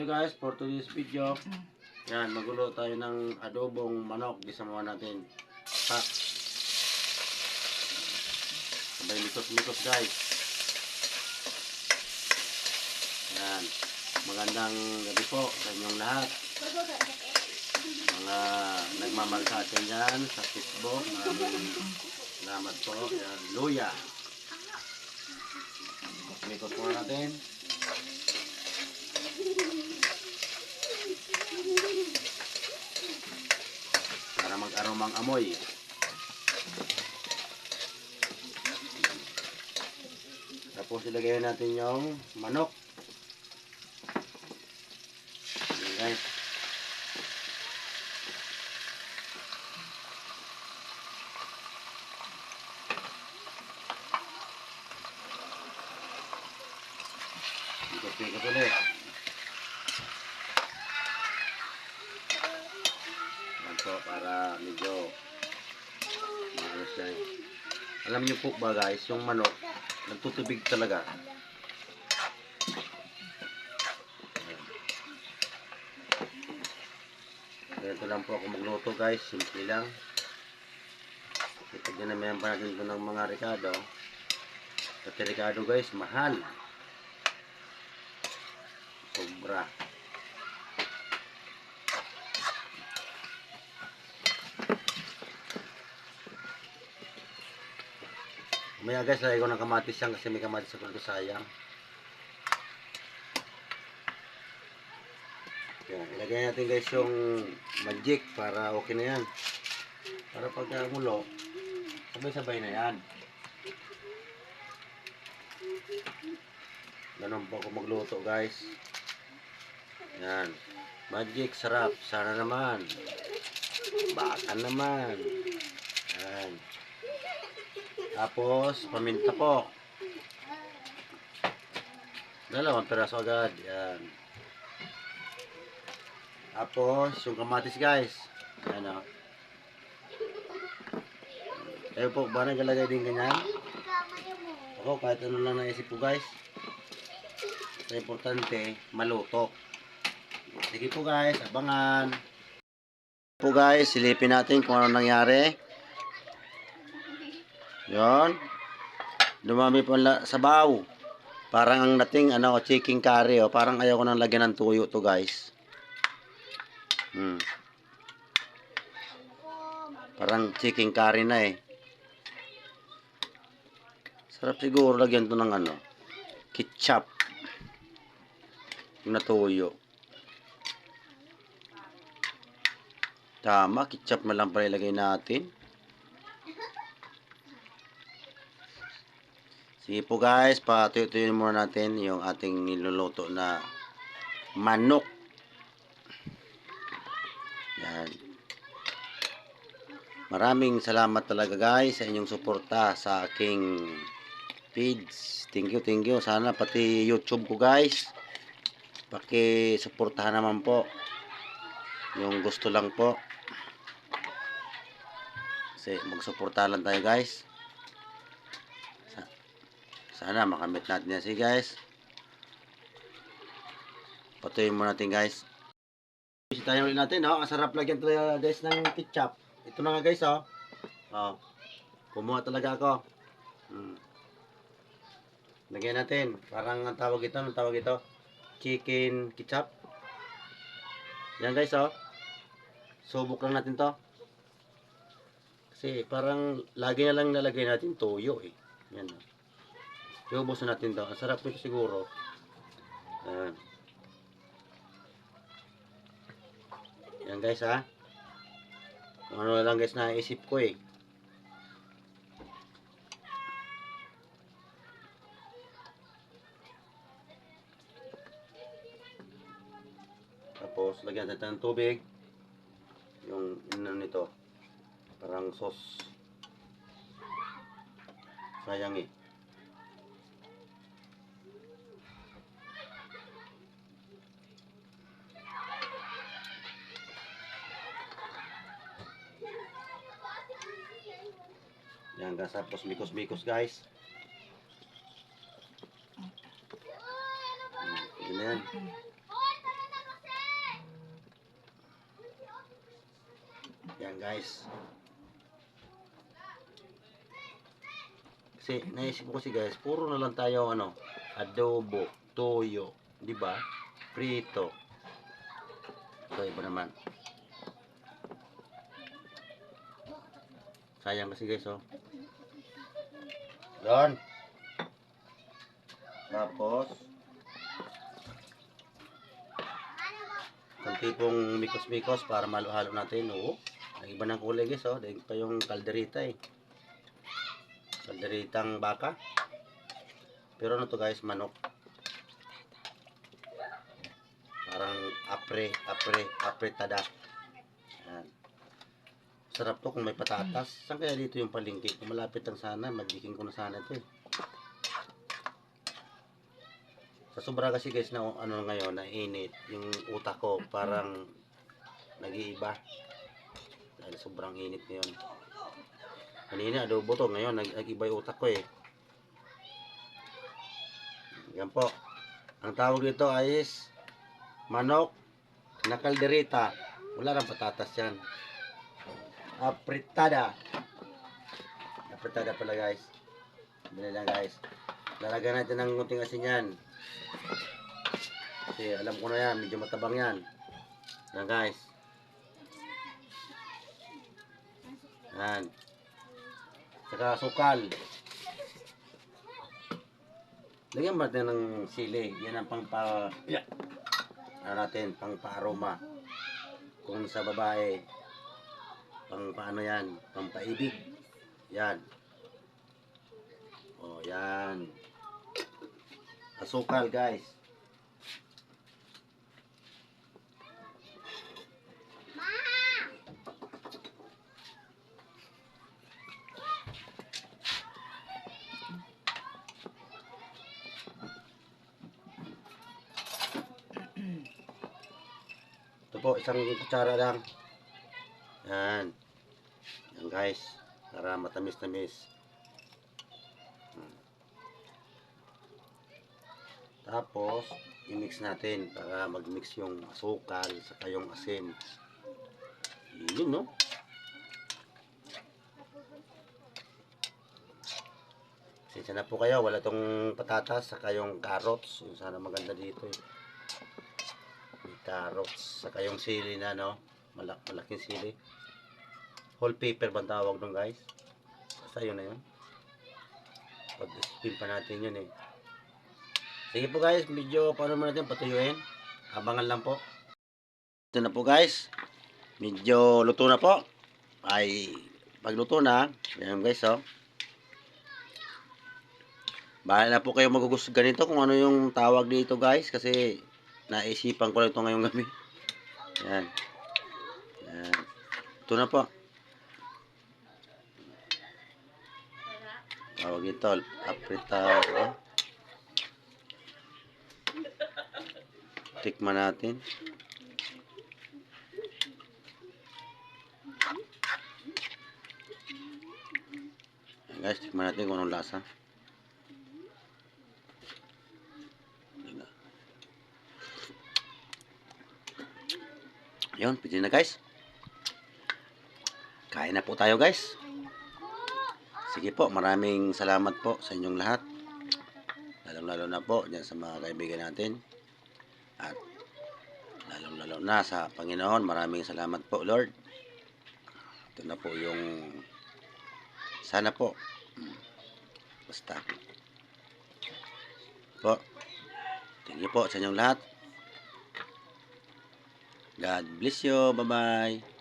So guys, for today's video, yan, magulo tayo ng adobong manok. Gisamawa natin. Ha? Sabay likot-likot guys. Yan. Magandang gabi po sa inyong lahat. Mga nagmamahal sa atin dyan sa Facebook. Maraming salamat po. Yan, luya. Likot po natin. Para mag-aromang amoy. Tapos ilagay natin yung manok. Ayan guys. Ikot-ikot ulit. Ayan po, para medyo maayos na yun. Alam niyo po ba guys, yung manok nagtutubig talaga. Ganito lang po ako magluto guys, simple lang. Ito ginamihan pa natin ito ng mga ricado. Pati ricado guys, mahal. Sobra. Maya guys, lagay ko ng kamatis yan kasi may kamatis sa kulto, sayang. Yan, ilagay natin guys yung magic para okay na yan. Para pagka mulo, sabay-sabay na yan. Ganun po ako magluto guys. Yan. Magic, sarap. Sana naman. Baka naman. Yan. Tapos, paminta po. Dalawang peraso agad. Yan. Tapos, yung kamatis guys. Yan o. Kayo po, ba nagalagay din ganyan? Ako, kahit ano lang naisip po guys. Sa importante, maluto. Sige po guys, abangan. Po guys, silipin natin kung ano nangyari. Yon. Dumami po ang sabaw. Parang ang dating chicken curry oh. Parang ayaw ko nang lagyan ng tuyo to guys. Parang chicken curry na eh. Sarap siguro lagyan to ng ketchup. Yung natuyo. Tama, ketchup na lang pala ilagay natin. Sige po guys, patuyo-tuyo muna natin yung ating niluluto na manok. Yan. Maraming salamat talaga guys sa inyong suporta sa aking feeds. Thank you, thank you. Sana pati YouTube ko guys, paki-suportahan naman po. Yung gusto lang po. Kasi magsuportahan lang tayo guys. Sana makamit natin yan. Sige guys. Patuloy mo natin guys. Bisitahin ulit natin. Ang sarap lagyan talaga guys ng ketchup. Ito na nga guys oh. Kumuha talaga ako. Lagyan natin. Parang ang tawag ito. Chicken ketchup. Yan guys oh. Subok lang natin to. Kasi parang lagi na lang nalagay natin toyo eh. Yan oh. Iubos na natin to. Ang sarap nito siguro. Yan guys ha. Kung ano lang guys naisip ko eh. Tapos lagyan natin ng tubig. Yung nito. Parang sauce. Sayang eh. Yan guys, tapos mikos-mikos guys. Yan. guys. Kasi naisip ko kasi guys, puro na lang tayo adobo, toyo, di ba? Prito. So iba naman. Sayang kasi guys, oh. Yan. Tapos kung tipong mikos-mikos para malo-halo natin, oh. Ang iba ng kulay guys, oh. Dahil pa yung kalderita eh. Kalderitang baka. Pero ano to guys, manok. Parang apretada. Yan. Sarap to kung may patatas. Saan kaya dito yung palengke? Kung malapit lang sana, magiking ko na sana ito eh. Sa sobra kasi guys na ngayon, na init, yung utak ko parang nag-iiba. Dahil sobrang init ngayon. Kanina adobo to, ngayon nag-iba yung utak ko eh. Yan po. Ang tawag dito ay manok na kalderita. Wala nang patatas yan. Apretada. Apretada pala guys. Bili lang guys. Lalagyan natin ng kunting asin yan. Kasi alam ko na yan. Medyo matabang yan. Yan guys. Yan. Saka sukal. Lagyan ba natin ng sili? Yan ang natin, pang pa-aroma. Kung sa babae, pang paano yan, pang paibig. Yan. O, yan. Asukal, guys. Ito po, isang kutsara lang. Yan. Yan guys. Para matamis-tamis. Tapos, i-mix natin para mag-mix yung asukal saka yung asin. Yun, no? Sensya na po kayo. Wala tong patatas saka yung carrots. Yung sana maganda dito eh. May carrots saka yung sili na, no? Malaking sili. Whole paper bang tawag dun guys? Basta yun na yun. Pag-spin pa natin yun eh. Sige po guys, medyo paano mo natin patuyuin. Abangan lang po. Ito na po guys. Medyo luto na po. Ay, pagluto na. Ayan guys, oh. Bahala na po kayo magugustuhan ganito kung ano yung tawag dito guys. Kasi naisipan ko lang ito ngayong gabi. Ayan. Ayan. Ito na po. Tawag ito. Apretada. Tikman natin. Ayan guys, tikman natin kung anong lasa. Yun, pwede na guys. Kain na po tayo guys. Sige po, maraming salamat po sa inyong lahat. Lalong-lalo na po dyan sa mga kaibigan natin. At lalong-lalo na sa Panginoon. Maraming salamat po Lord. Ito na po yung sana po. Basta. Po. Thank you po sa inyong lahat. God bless you. Bye-bye.